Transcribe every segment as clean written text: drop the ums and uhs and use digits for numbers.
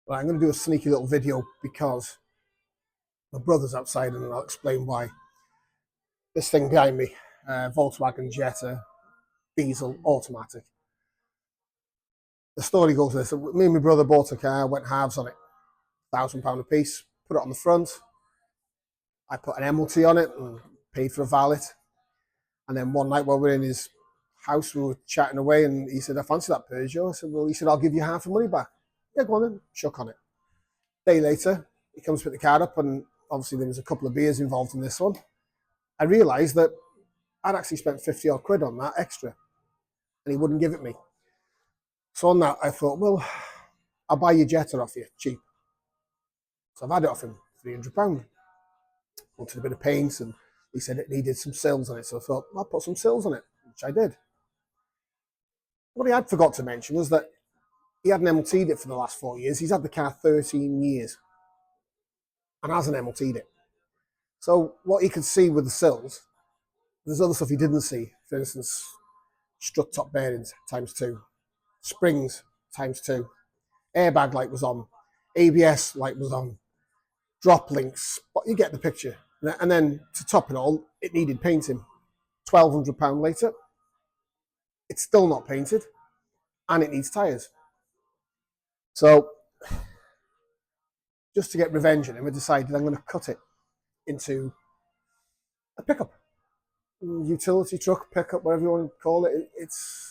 Right, I'm going to do a sneaky little video because my brother's outside and I'll explain why. This thing behind me, Volkswagen Jetta, diesel, automatic. The story goes this: me and my brother bought a car, went halves on it, £1,000 a piece, put it on the front. I put an MOT on it and paid for a valet. And then one night while we were in his house, we were chatting away and he said, "I fancy that Peugeot." I said, "Well," he said, "I'll give you half the money back." "Yeah, go on then." Shook on it. A day later, he comes to pick the car up, and obviously there was a couple of beers involved in this one. I realised that I'd actually spent 50 odd quid on that extra, and he wouldn't give it me. So on that, I thought, well, I'll buy your Jetta off you, cheap. So I've had it off him, £300. Wanted a bit of paint, and he said it needed some sills on it. So I thought, I'll put some sills on it, which I did. What he had forgot to mention was that he hadn't MOT'd it for the last 4 years. He's had the car 13 years and hasn't MOT'd it. So what he could see with the sills, there's other stuff he didn't see. For instance, strut top bearings ×2, springs ×2, airbag light was on, ABS light was on, drop links, but you get the picture. And then to top it all, it needed painting. £1,200 later, it's still not painted, and it needs tyres. So just to get revenge on him, I decided I'm going to cut it into a pickup, utility truck, pickup, whatever you want to call it.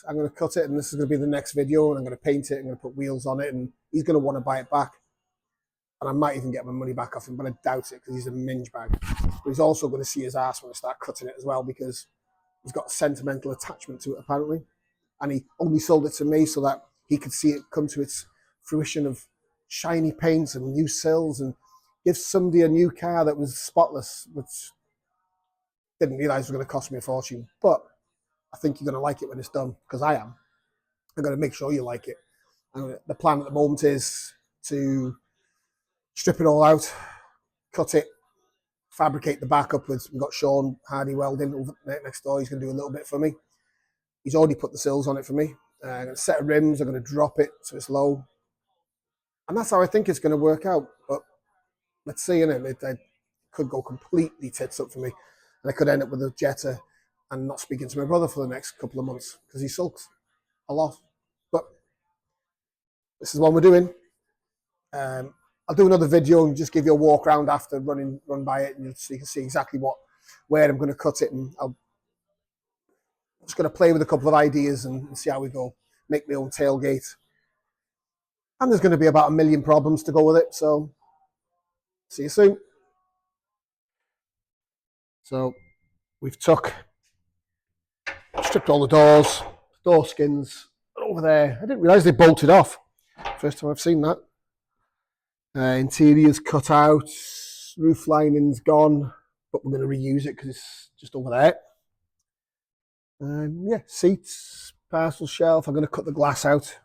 I'm going to cut it, and this is going to be the next video, and I'm going to paint it, I'm going to put wheels on it, and he's going to want to buy it back. And I might even get my money back off him, but I doubt it because he's a minge bag. But he's also going to see his ass when I start cutting it as well, because he's got a sentimental attachment to it, apparently. And he only sold it to me so that he could see it come to its fruition of shiny paints and new sills, and give somebody a new car that was spotless, which didn't realise was going to cost me a fortune. But I think you're going to like it when it's done, because I am. I'm going to make sure you like it. And the plan at the moment is to strip it all out, cut it, fabricate the back upwards. We've got Sean Hardy welding over next door. He's going to do a little bit for me. He's already put the sills on it for me. I'm going to set of rims. I'm going to drop it so it's low. And that's how I think it's going to work out. But let's see, innit? It could go completely tits up for me. And I could end up with a Jetta and not speaking to my brother for the next couple of months because he sulks a lot. But this is what we're doing. I'll do another video and just give you a walk around after run by it, and so you can see exactly where I'm going to cut it. And I'm just going to play with a couple of ideas and see how we go. Make my own tailgate. And there's going to be about 1 million problems to go with it. So see you soon. So we've stripped all the doors, door skins are over there. I didn't realise they bolted off. First time I've seen that. Interior's cut out, roof lining's gone, but we're going to reuse it because it's just over there. Yeah, seats, parcel shelf. I'm going to cut the glass out.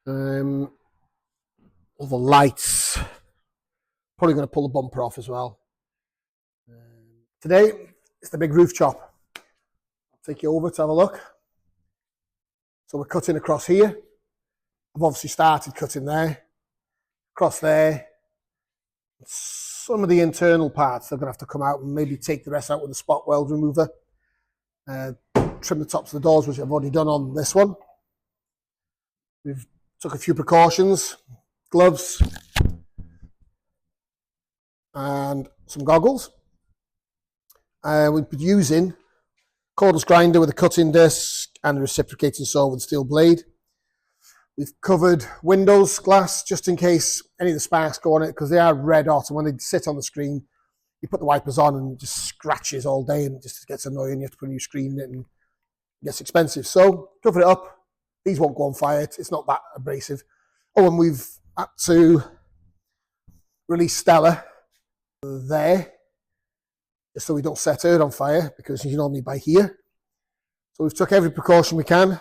All the lights. Probably going to pull the bumper off as well. Today, it's the big roof chop. I'll take you over to have a look. So we're cutting across here. I've obviously started cutting there. Across there. Some of the internal parts are going to have to come out and maybe take the rest out with a spot weld remover. Trim the tops of the doors, which I've already done on this one. We've took a few precautions, gloves and some goggles. We've been using cordless grinder with a cutting disc and a reciprocating saw with a steel blade. We've covered windows glass just in case any of the sparks go on it, because they are red hot, and when they sit on the screen, you put the wipers on and it just scratches all day and it just gets annoying. You have to put a new screen in it and it gets expensive. So cover it up. These won't go on fire. It's not that abrasive. Oh, and we've had to release Stella there, just so we don't set her on fire, because you normally by here. So we've took every precaution we can.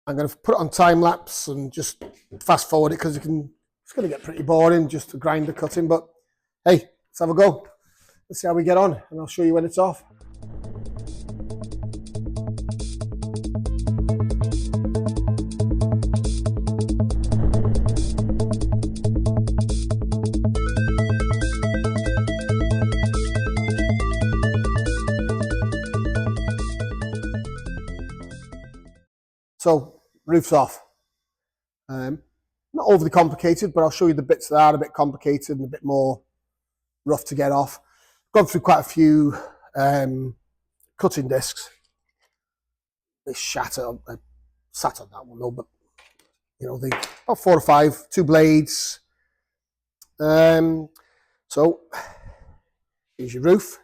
I'm going to put it on time lapse and just fast forward it because it's going to get pretty boring just to grind the cutting. But hey, let's have a go. Let's see how we get on, and I'll show you when it's off. So roof's off. Not overly complicated, but I'll show you the bits that are a bit complicated and a bit more rough to get off. Gone through quite a few cutting discs. They shatter. I sat on that one though, but you know, about 4 or 5, 2 blades. So here's your roof.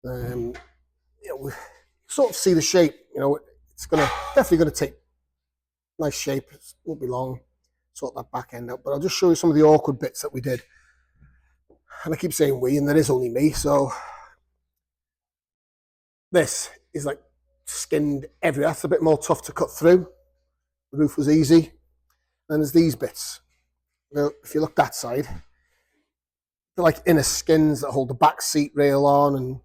You know, sort of see the shape. You know, it's definitely gonna take nice shape. It won't be long. Sort that back end out, but I'll just show you some of the awkward bits that we did. And I keep saying we, and there is only me. So this is like skinned everywhere. That's a bit more tough to cut through. The roof was easy. Then there's these bits. Now, if you look that side, they're like inner skins that hold the back seat rail on. And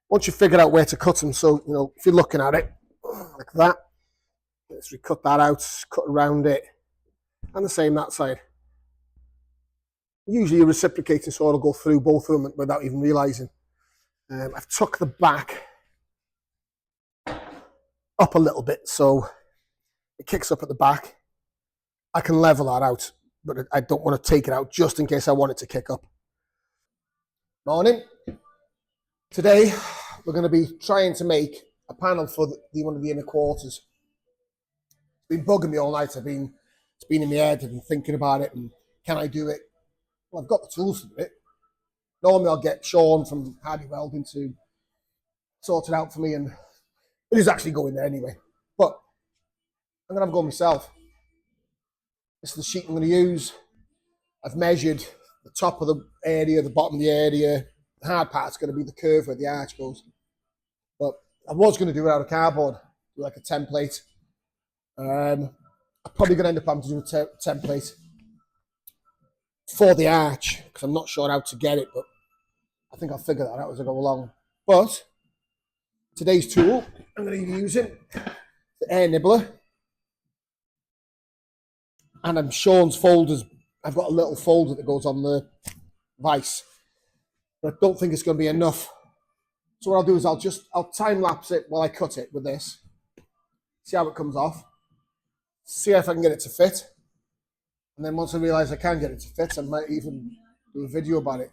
once you figure out where to cut them, so you know, if you're looking at it like that, let's cut that out, cut around it, and the same that side. Usually, a reciprocating saw will go through both of them without even realizing. I've tucked the back up a little bit so it kicks up at the back. I can level that out, but I don't want to take it out just in case I want it to kick up. Morning. Today we're going to be trying to make a panel for one of the inner quarters. It's been bugging me all night. It's been in my head. I've been thinking about it, and can I do it? Well, I've got the tools to do it. Normally I'll get Sean from Hardy Welding to sort it out for me, and it is actually going there anyway. But I'm going to have a go myself. This is the sheet I'm going to use. I've measured the top of the area, the bottom of the area. The hard part's going to be the curve where the arch goes. But I was going to do it out of cardboard, do like a template. I'm probably going to end up having to do a template for the arch, because I'm not sure how to get it, but I think I'll figure that out as I go along. But today's tool, I'm going to be using the air nibbler. And I'm Sean's folders. I've got a little folder that goes on the vise, but I don't think it's going to be enough. So what I'll do is I'll time lapse it while I cut it with this. See how it comes off. See if I can get it to fit. And then once I realise I can get it to fit, I might even do a video about it.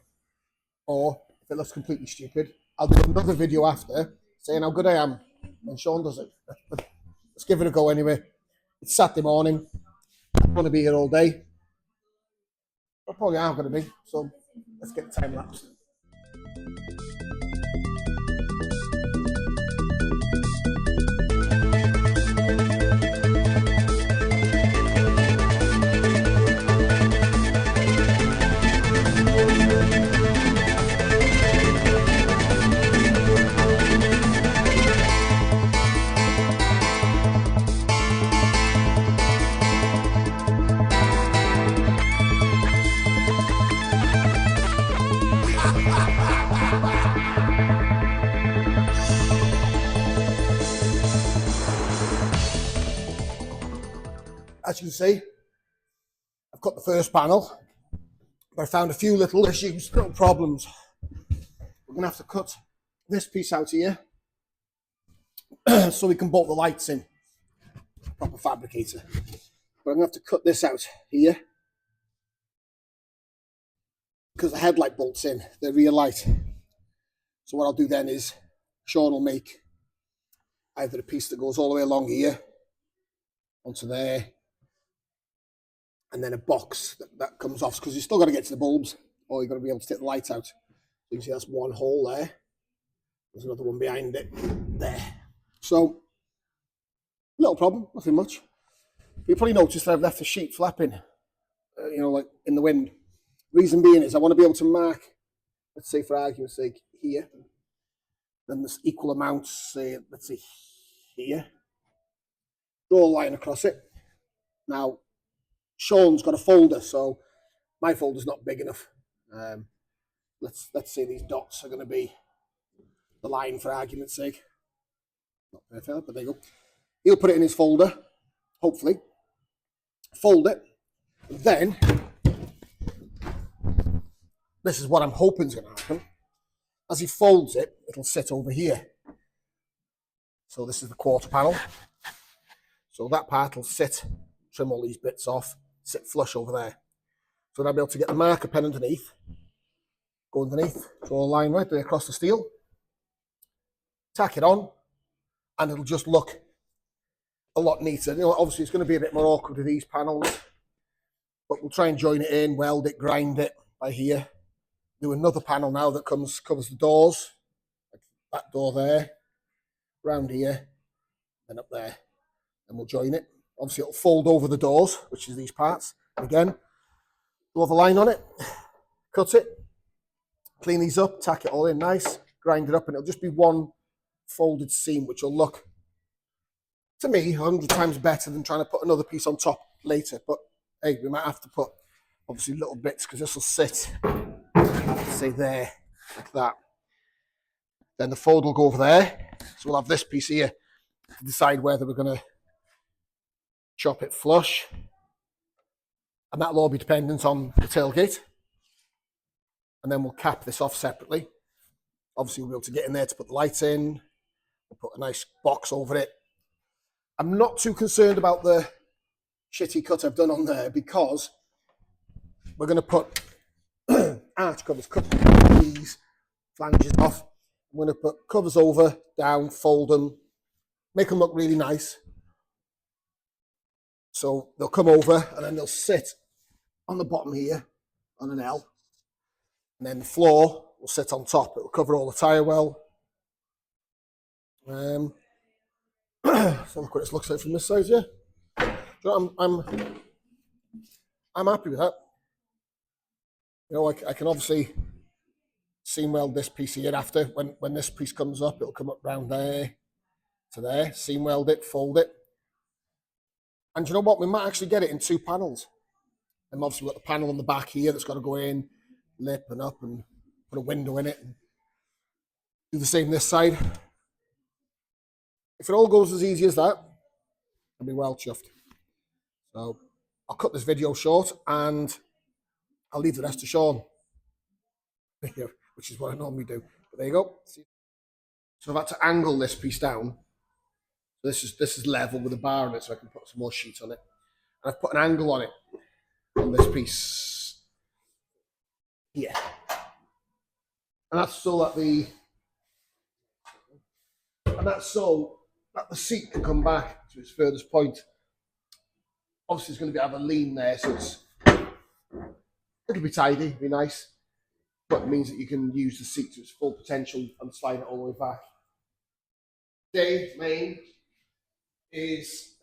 Or if it looks completely stupid, I'll do another video after saying how good I am when Sean does it. Let's give it a go anyway. It's Saturday morning. I'm going to be here all day. I probably am going to be. So let's get the time lapse. As you can see, I've cut the first panel, but I found a few little issues, little problems. We're going to have to cut this piece out here so we can bolt the lights in. Proper fabricator. But I'm going to have to cut this out here because the headlight bolts in, the rear light. So what I'll do then is Sean will make either a piece that goes all the way along here onto there, and then a box that comes off, because you've still got to get to the bulbs, or you've got to be able to take the light out. So you can see that's one hole there. There's another one behind it there. So, little problem, nothing much. You probably noticed that I've left the sheet flapping, you know, like in the wind. Reason being is I want to be able to mark, let's say for argument's sake, here. Then there's equal amounts, say, let's say here. Draw a line across it. Now, Sean's got a folder, so my folder's not big enough. Let's say these dots are going to be the line for argument's sake. Not perfect, but there you go. He'll put it in his folder, hopefully. Fold it. Then, this is what I'm hoping is going to happen. As he folds it, it'll sit over here. So this is the quarter panel. So that part will sit, trim all these bits off, sit flush over there. So then I'll be able to get the marker pen underneath, go underneath, draw a line right there across the steel, tack it on, and it'll just look a lot neater. You know, obviously it's going to be a bit more awkward with these panels, but we'll try and join it in, weld it, grind it by here. Do another panel now that covers the doors, like that door there, round here, and up there, and we'll join it. Obviously it'll fold over the doors, which is these parts. Again, we'll have a line on it, cut it, clean these up, tack it all in nice, grind it up, and it'll just be one folded seam, which will look, to me, 100 times better than trying to put another piece on top later. But hey, we might have to put obviously little bits, because this will sit, say there, like that. Then the fold will go over there. So we'll have this piece here to decide whether we're going to chop it flush. And that'll all be dependent on the tailgate. And then we'll cap this off separately. Obviously we'll be able to get in there to put the lights in. We'll put a nice box over it. I'm not too concerned about the shitty cut I've done on there, because we're going to put arch covers, cut these flanges off. I'm going to put covers over, down, fold them, make them look really nice. So they'll come over and then they'll sit on the bottom here on an L. And then the floor will sit on top. It'll cover all the tyre well. So look what it looks like from this side, yeah. So I'm happy with that. You know, I can obviously seam weld this piece here after. When this piece comes up, it'll come up round there to there, seam weld it, fold it. And you know what? We might actually get it in 2 panels. And obviously we've got the panel on the back here that's got to go in, lip and up, and put a window in it. And do the same this side. If it all goes as easy as that, I'll be well chuffed. So I'll cut this video short and I'll leave the rest to Sean, which is what I normally do. But there you go. So I've had to angle this piece down. This is level with a bar on it, so I can put some more sheet on it. And I've put an angle on it, on this piece here. And that's so that the seat can come back to its furthest point. Obviously it's going to have a lean there, so it'll be tidy, be nice. But it means that you can use the seat to its full potential and slide it all the way back. Today's main is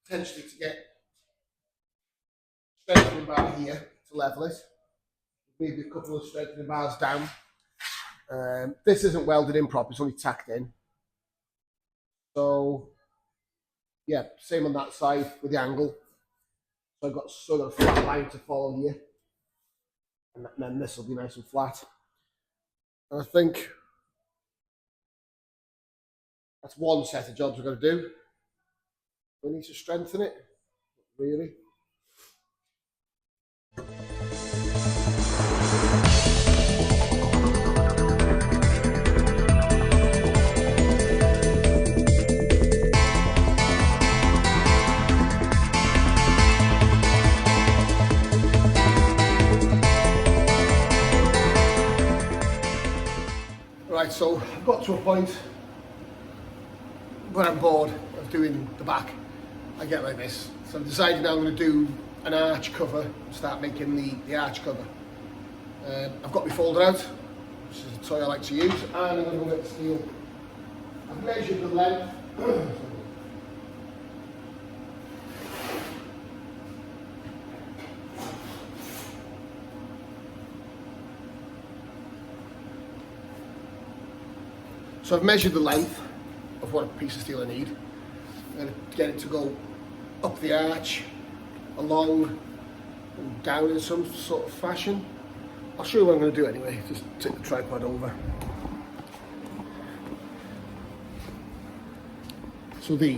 potentially to get strengthening bar here to level it. Maybe a couple of strengthening bars down. This isn't welded in properly, it's only tacked in. So yeah, same on that side with the angle. So I've got a flat line to follow here. And then this will be nice and flat. And I think that's one set of jobs we've got to do. We need to strengthen it, really. Right, so I've got to a point where I'm bored of doing the back. I get like this. So I've decided now I'm going to do an arch cover and start making the arch cover. I've got my folder out, which is a toy I like to use, and I'm going to go get the steel. I've measured the length. So I've measured the length of what a piece of steel I need. I'm going to get it to go up the arch, along and down in some sort of fashion. I'll show you what I'm going to do anyway, just take the tripod over. So the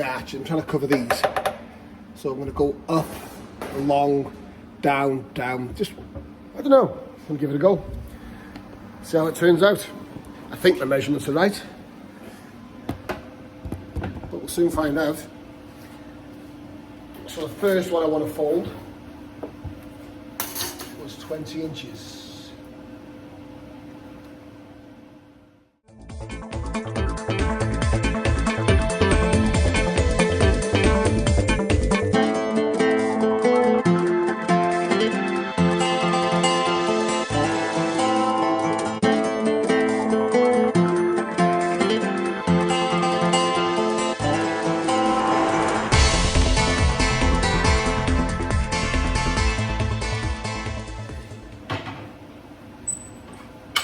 arch, I'm trying to cover these. So I'm going to go up, along, down, just, I don't know, I'm going to give it a go. See how it turns out. I think the measurements are right. soon find out. So the first one I want to fold was 20 inches.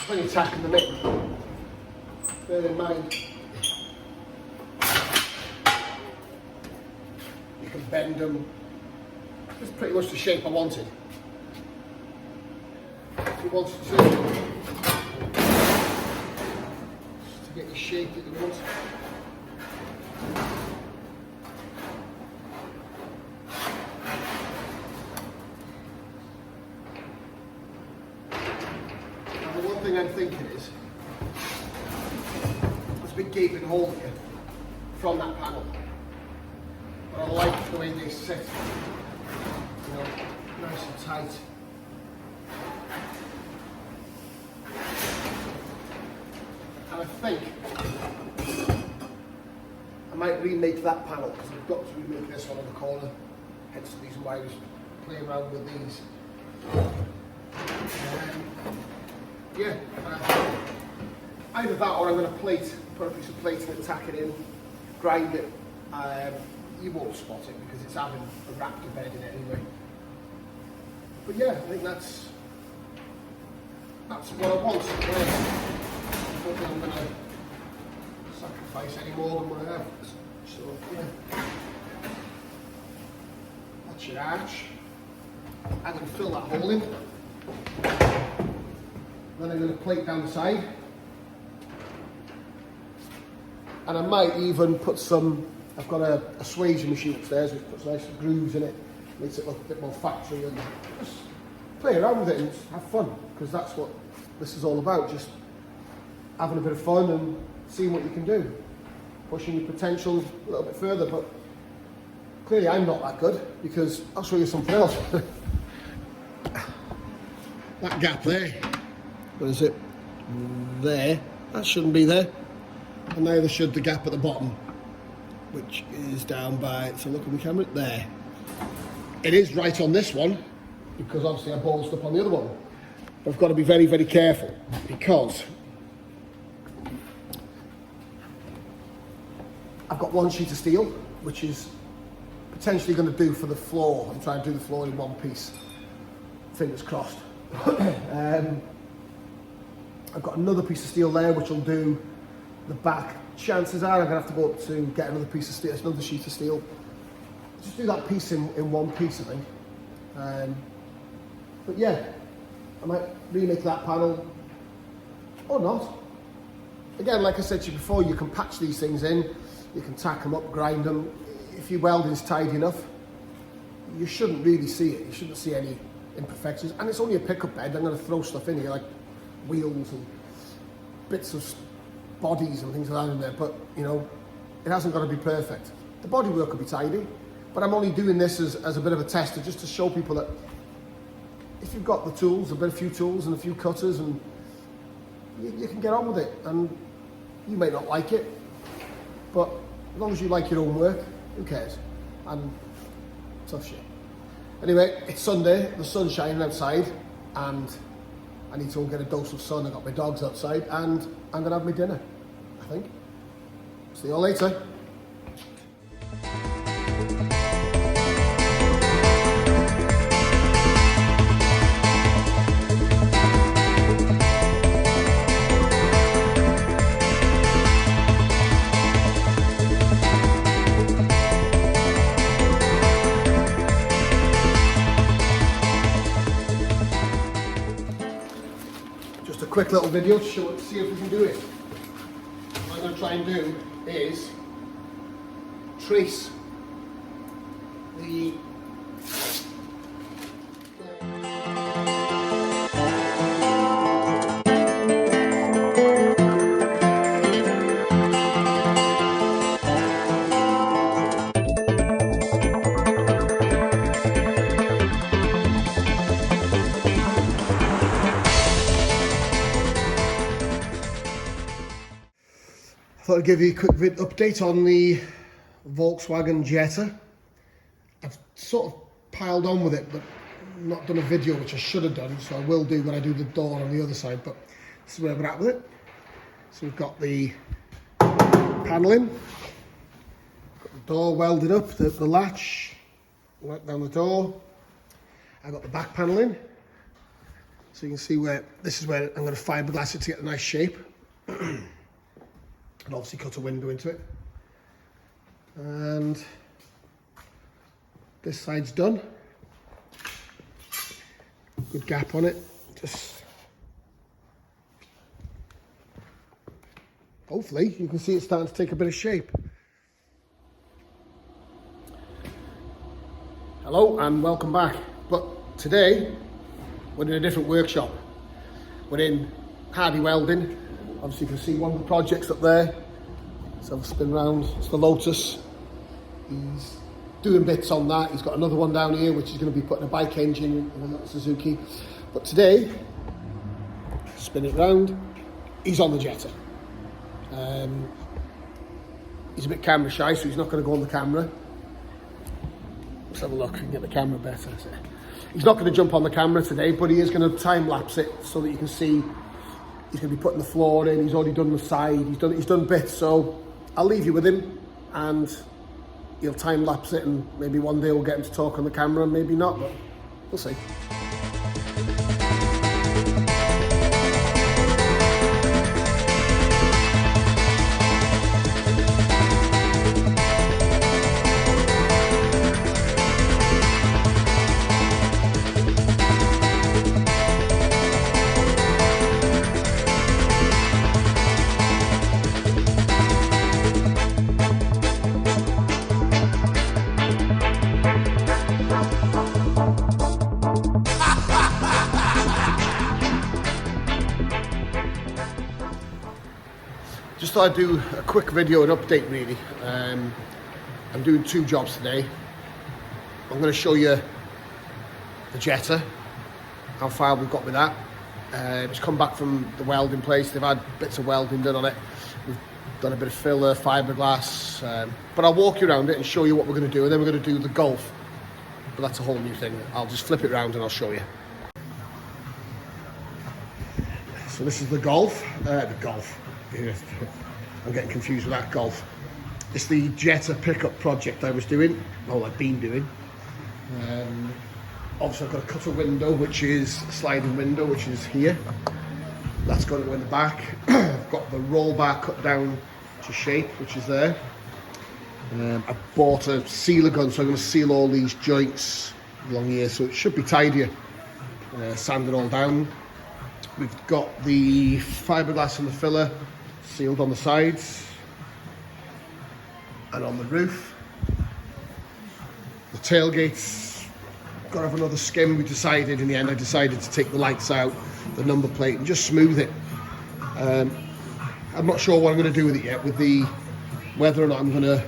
When you're tacking them in, bear in mind you can bend them. It's pretty much the shape I wanted. If you wanted to get the shape that you want. The thing I'm thinking is, there's a big gaping hole here from that panel, but I like the way they sit, you know, nice and tight. And I think I might remake that panel, because I've got to remake this one on the corner, hence the reason why I was playing around with these. Yeah, either that or I'm going to put a piece of plate in it, tack it in, grind it. You won't spot it because it's having a raptor bed in it anyway. But yeah, I think that's what I want. I don't think I'm going to sacrifice any more than what I have. So yeah, that's your arch. I'm going to fill that hole in. Then I'm going to plate down the side, and I might even put some, I've got a suasion machine upstairs which puts nice grooves in it, makes it look a bit more factory, and just play around with it and have fun, because that's what this is all about, just having a bit of fun and seeing what you can do, pushing your potential a little bit further. But clearly I'm not that good, because I'll show you something else. That gap there. What is it? There. That shouldn't be there. And neither should the gap at the bottom, which is down by, so look at the camera, there. It is right on this one, because obviously I ballsed up on the other one. But I've got to be very, very careful, because I've got one sheet of steel, which is potentially going to do for the floor. I'm trying to do the floor in one piece. Fingers crossed. I've got another piece of steel there which will do the back. Chances are I'm going to have to go up to get another piece of steel, another sheet of steel. Just do that piece in one piece, I think. But yeah, I might remake that panel or not. Again, like I said to you before, you can patch these things in, you can tack them up, grind them. If your welding's tidy enough, you shouldn't really see it. You shouldn't see any imperfections. And it's only a pickup bed. I'm going to throw stuff in here like wheels and bits of bodies and things like that in there, but you know, it hasn't got to be perfect. The bodywork will be tidy, but I'm only doing this as a bit of a tester, just to show people that if you've got the tools, a few tools and a few cutters, and you can get on with it. And you may not like it, but as long as you like your own work, who cares? And tough shit. Anyway, it's Sunday, the sun's shining outside, and I need to go and get a dose of sun. I got my dogs outside, and I'm gonna have my dinner, I think. See you all later. Just a quick little video to see if we can do it. What I'm going to try and do is trace the Thought I'd give you a quick update on the Volkswagen Jetta. I've sort of piled on with it, but not done a video, which I should have done, so I will do when I do the door on the other side, but this is where we're at with it. So we've got the panelling, got the door welded up, the latch, let down the door. I've got the back panelling, so you can see where, this is where I'm going to fiberglass it to get a nice shape. And obviously cut a window into it. And this side's done. Good gap on it. Just hopefully you can see it's starting to take a bit of shape. Hello and welcome back. But today we're in a different workshop. We're in Hardy Welding. Obviously you can see one of the projects up there. Let's have a spin round. It's the Lotus. He's doing bits on that. He's got another one down here which is going to be putting a bike engine in a little Suzuki. But today, spin it round, he's on the Jetta. He's a bit camera shy, so he's not going to go on the camera. Let's have a look and get the camera better. He's not going to jump on the camera today, but he is going to time lapse it so that you can see. He's going to be putting the floor in. He's already done the side. He's done bits. So I'll leave you with him, and he'll time lapse it, and maybe one day we'll get him to talk on the camera, and maybe not, but we'll see. Just thought I'd do a quick video and update really. I'm doing two jobs today. I'm going to show you the Jetta, how far we've got with that. It's come back from the welding place. They've had bits of welding done on it. We've done a bit of filler, fiberglass, but I'll walk you around it and show you what we're going to do, and then we're going to do the Golf. But that's a whole new thing. I'll just flip it around and I'll show you. So this is the Golf. I'm getting confused with that Golf. It's the Jetta pickup project I was doing, well, I've been doing. Obviously I've got to cut a window, which is a sliding window, which is here. That's going to go in the back. I've got the roll bar cut down to shape, which is there. I bought a sealer gun, so I'm going to seal all these joints along here, so it should be tidier. Sand it all down. We've got the fiberglass and the filler sealed on the sides and on the roof. The tailgate's got to have another skim. We decided in the end, I decided to take the lights out, the number plate, and just smooth it. I'm not sure what I'm going to do with it yet, with whether or not I'm going to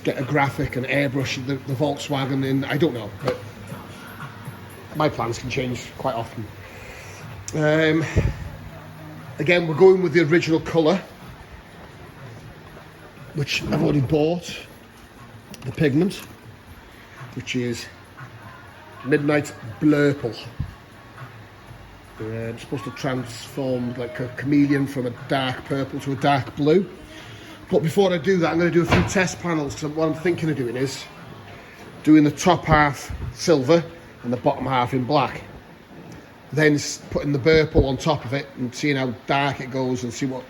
get a graphic and airbrush the Volkswagen in. I don't know, but my plans can change quite often. Again, we're going with the original colour, which I've already bought, the pigment, which is Midnight Blurple. It's supposed to transform like a chameleon from a dark purple to a dark blue. But before I do that, I'm going to do a few test panels, because what I'm thinking of doing is doing the top half silver and the bottom half in black. Then putting the purple on top of it and seeing how dark it goes and see what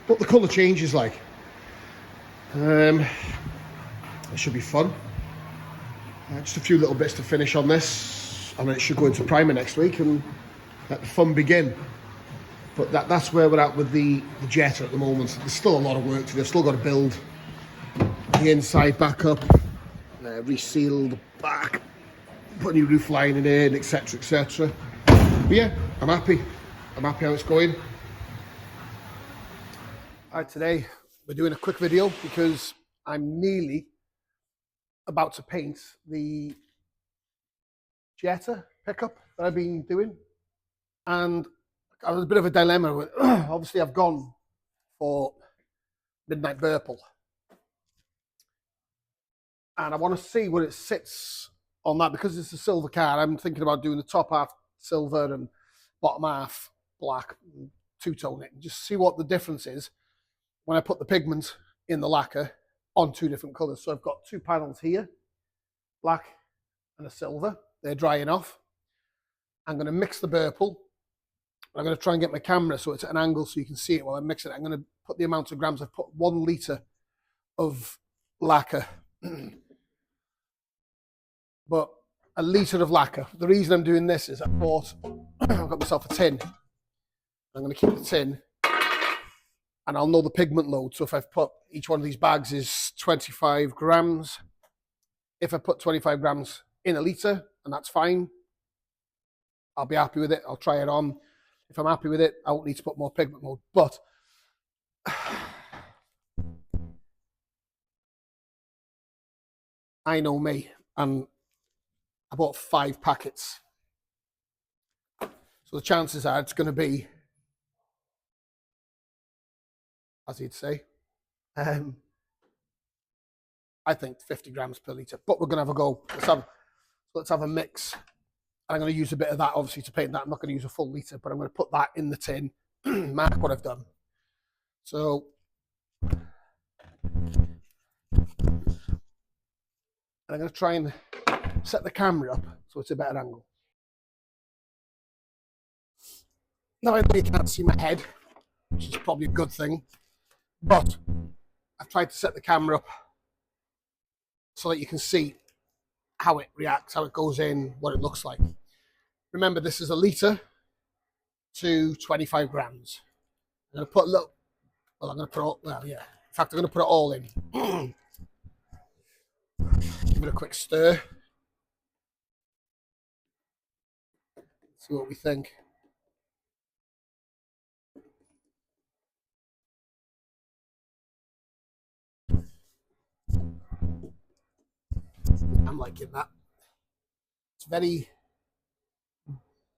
the colour change is like. It should be fun. Just a few little bits to finish on this, and then it should go into primer next week and let the fun begin. But that's where we're at with the Jetta at the moment. There's still a lot of work to do. I've still got to build the inside back up, reseal the back, put new roof lining in, etc, etc. But yeah, I'm happy how it's going. Alright, today we're doing a quick video because I'm nearly about to paint the Jetta pickup that I've been doing, and I was a bit of a dilemma with obviously I've gone for midnight purple. And I want to see where it sits on that. Because it's a silver car, I'm thinking about doing the top half silver and bottom half black, two-tone it, and just see what the difference is when I put the pigment in the lacquer on two different colours. So I've got two panels here, black and a silver. They're drying off. I'm going to mix the purple. I'm going to try and get my camera so it's at an angle so you can see it while I'm mixing it. I'm going to put the amount of grams. I've put 1 litre of lacquer. But a litre of lacquer. The reason I'm doing this is I've got myself a tin. I'm going to keep the tin and I'll know the pigment load. So if I've put, each one of these bags is 25 grams. If I put 25 grams in a litre, and that's fine, I'll be happy with it. I'll try it on. If I'm happy with it, I won't need to put more pigment load. But I know me, and I bought 5 packets. So the chances are it's going to be, as he'd say, I think 50 grams per litre. But we're going to have a go. Let's have a mix. And I'm going to use a bit of that, obviously, to paint that. I'm not going to use a full litre, but I'm going to put that in the tin, mark what I've done. So, and I'm going to try and set the camera up so it's a better angle. Now I know you can't see my head, which is probably a good thing, but I've tried to set the camera up so that you can see how it reacts, how it goes in, what it looks like. Remember, this is a litre to 25 grams. I'm going to put a little, well, I'm going to put all, well, yeah. In fact, I'm going to put it all in. Give it a quick stir. See what we think. I'm liking that. It's very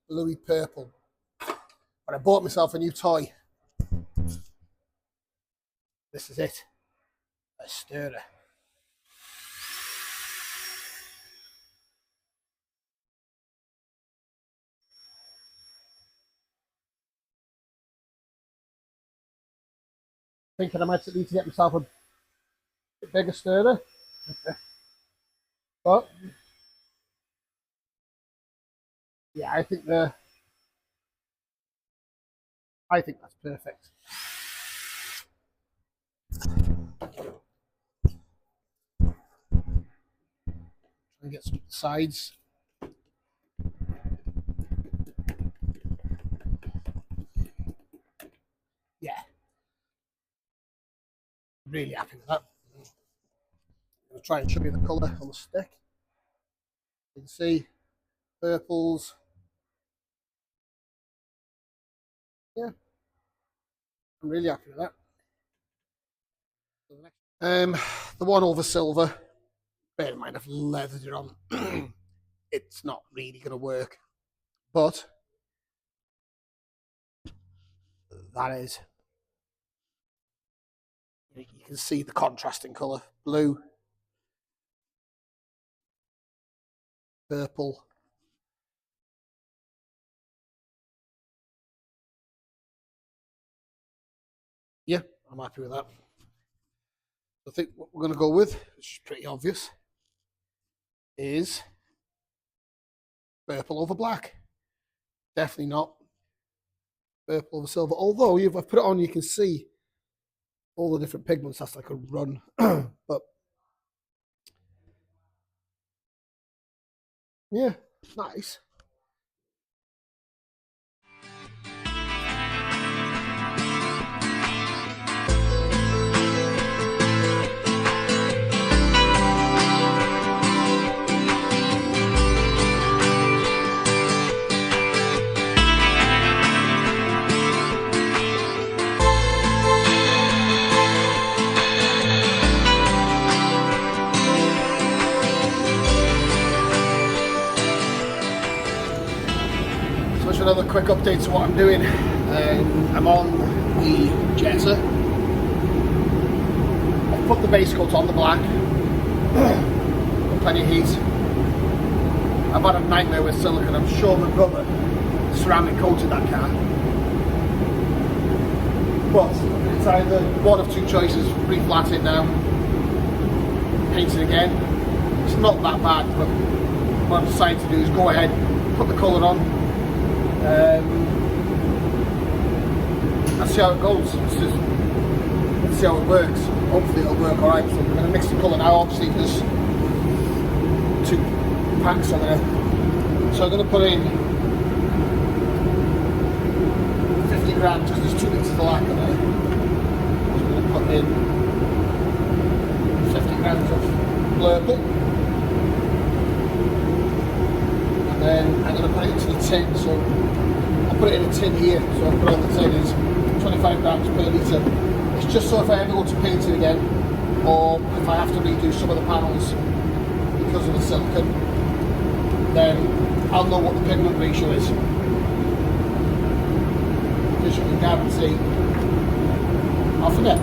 bluey purple. But I bought myself a new toy. This is it. A stirrer. Thinking I might need to get myself a bigger stirrer. But yeah, I think that's perfect. And get some sides. Yeah. Really happy with that. I'm going to try and show you the colour on the stick. You can see purples. Yeah. I'm really happy with that. The one over silver, bear in mind I've leathered it on. It's not really going to work, but that is, you can see the contrasting colour, blue, purple. Yeah, I'm happy with that. I think what we're going to go with, which is pretty obvious, is purple over black. Definitely not purple over silver. Although if I put it on, you can see all the different pigments. That's like a run. But yeah, nice. Another quick update to what I'm doing. I'm on the Jetta. Put the base coat on the black. Plenty of heat. I've had a nightmare with silicone. I'm sure my brother ceramic coated that car. But it's either one of two choices: reflat it now, paint it again. It's not that bad, but what I've decided to do is go ahead, put the colour on, and see how it goes. Let's see how it works. Hopefully it'll work alright. So we're going to mix the colour now. Obviously there's 2 packs on there. So I'm going to put in 50 grams because there's 2 litres of lacquer there. So I'm going to put in 50 grams of blurple. And then I'm going to put it into the tin. So I'll put it in a tin here. So I'll put on the tin is 25 grams per litre. It's just so if I ever go to paint it again, or if I have to redo some of the panels because of the silicone, then I'll know what the pigment ratio is. Because you can guarantee I'll forget.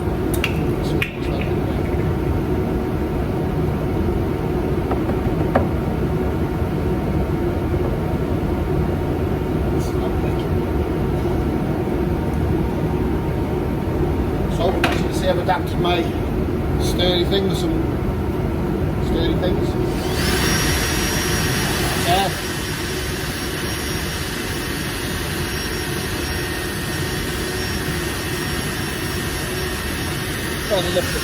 So, as you can see, I've adapted my sturdy things, some sturdy things. Yeah. Trying to lift it.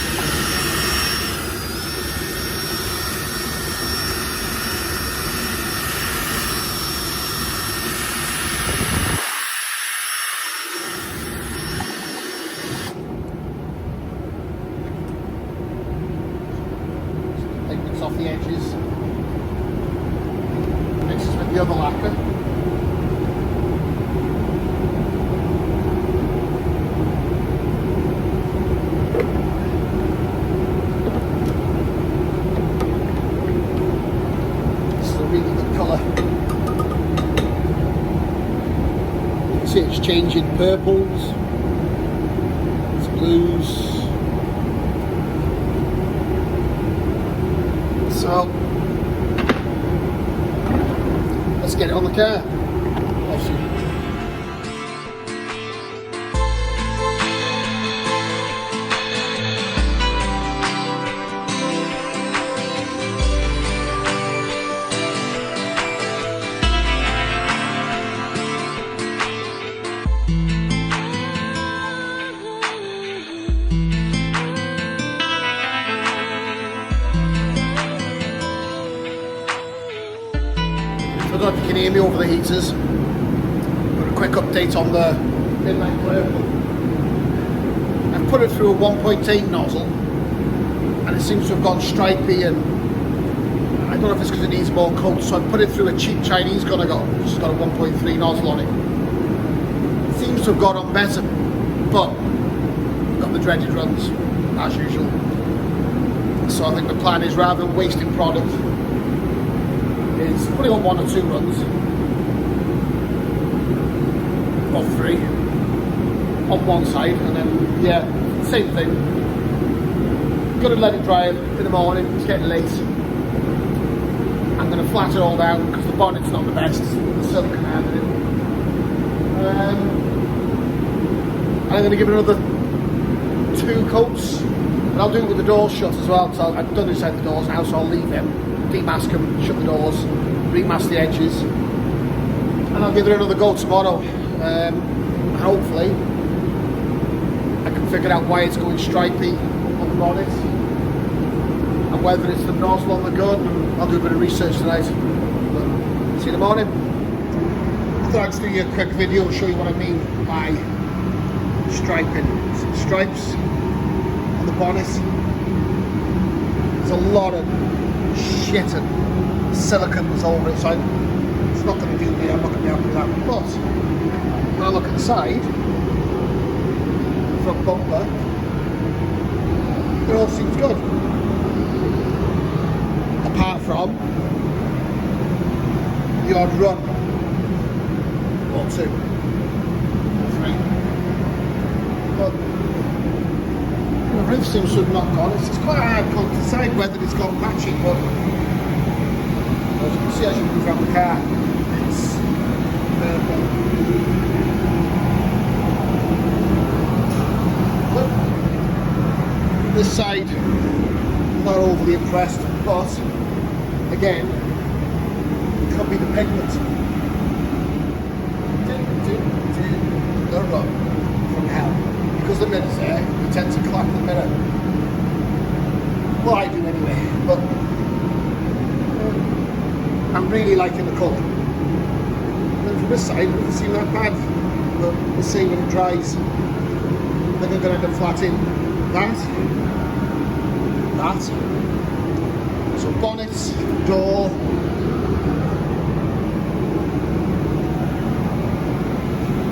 Pigments off the edges. Mixes with the other lacquer. It's changing purples, it's blues. So let's get it on the car. I don't know if you can hear me over the heaters, but a quick update on the inline purple. I've put it through a 1.8 nozzle and it seems to have gone stripy, and I don't know if it's because it needs more coat, so I've put it through a cheap Chinese gun I got, which has got a 1.3 nozzle on it. It seems to have got on better, but I've got the dreaded runs as usual. So I think the plan is, rather than wasting product, is putting on 1 or 2 runs, or 3, on one side, and then, yeah, same thing. Gonna let it dry in the morning, it's getting late. I'm gonna flat it all down, because the bonnet's not the best, the silicone handling. I'm gonna give it another 2 coats, and I'll do it with the doors shut as well, so I've done inside the doors now, so I'll leave them, demask them, shut the doors, remask the edges, and I'll give it another go tomorrow. Hopefully I can figure out why it's going stripy on the bonnet and whether it's the nozzle on the gun. I'll do a bit of research tonight. See you in the morning. I thought I'd just do you a quick video and show you what I mean by striping. Some stripes on the bonnet. There's a lot of shit and silicones over it, so it's not going to do me. I'm not going to be able to do that. But when I look at the side, front bumper, it all seems good. Apart from the odd run or 2 or 3. But you know, roof seems to have not gone. It's quite hard to decide whether it's gone matching, but as you can see as you move around the car, it's purple. This side, I'm not overly impressed, but again, it could be the pigment. The run from hell. Because the mirror's there, you tend to clap the mirror. Well, I do anyway, but I'm really liking the colour. And from this side, it doesn't seem that bad, but we'll see when it dries. I think I'm going to end up flatting that. So bonnets, door,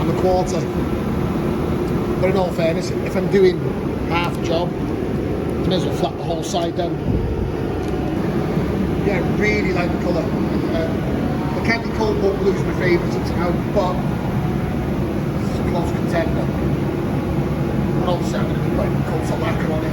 and the quarter. But in all fairness, if I'm doing half job, I may as well flat the whole side down. Yeah, I really like the colour. The candy coal won't lose my favourites now, but it's a close contender. And obviously I'm going to be putting coat lacquer on it.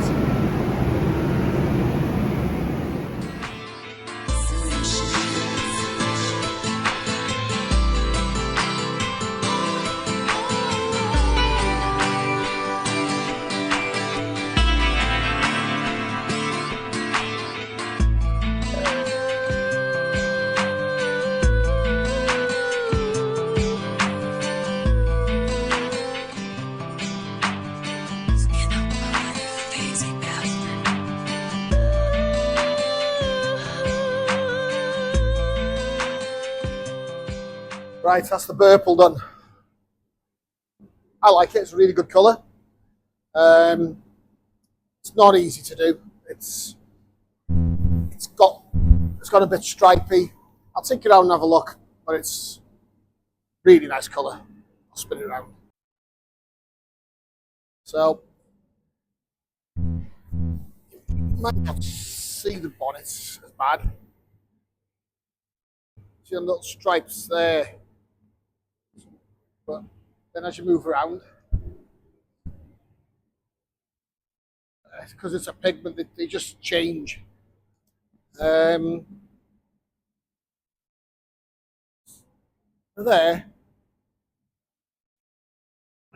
Right, that's the purple done. I like it, it's a really good colour. It's not easy to do. It's got a bit stripy. I'll take it out and have a look, but it's really nice colour. I'll spin it around. So you might not see the bonnets as bad. See the little stripes there. But then as you move around, because it's a pigment, they just change. There, I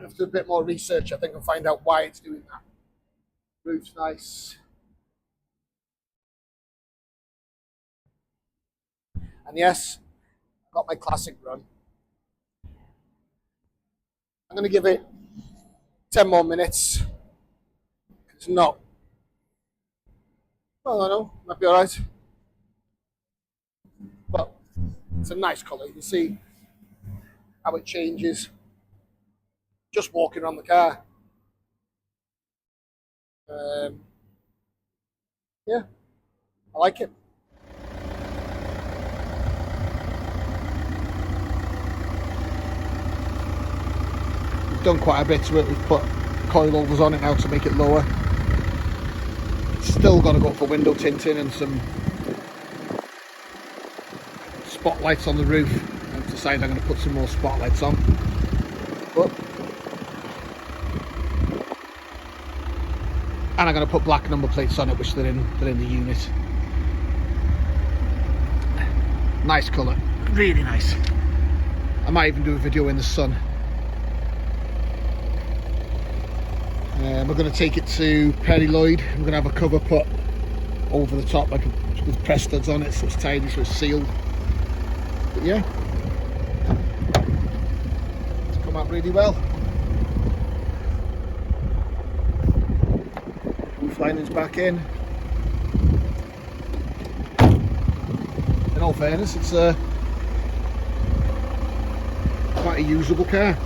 have to do a bit more research, I think, and find out why it's doing that. Roof's nice. And yes, I've got my classic run. I'm going to give it 10 more minutes. It's not. Well, I don't know, might be alright. But it's a nice colour. You can see how it changes just walking around the car. Yeah, I like it. Done quite a bit to it. We've put coilovers on it now to make it lower. It's still got to go for window tinting and some spotlights on the roof. I've decided I'm going to put some more spotlights on. And I'm going to put black number plates on it, which they're in the unit. Nice colour, really nice. I might even do a video in the sun. We're going to take it to Perry Lloyd. We're going to have a cover put over the top, like with press studs on it, so it's tidy, so it's sealed. But yeah, it's come out really well. Roof lining's back in. In all fairness, it's quite a usable car.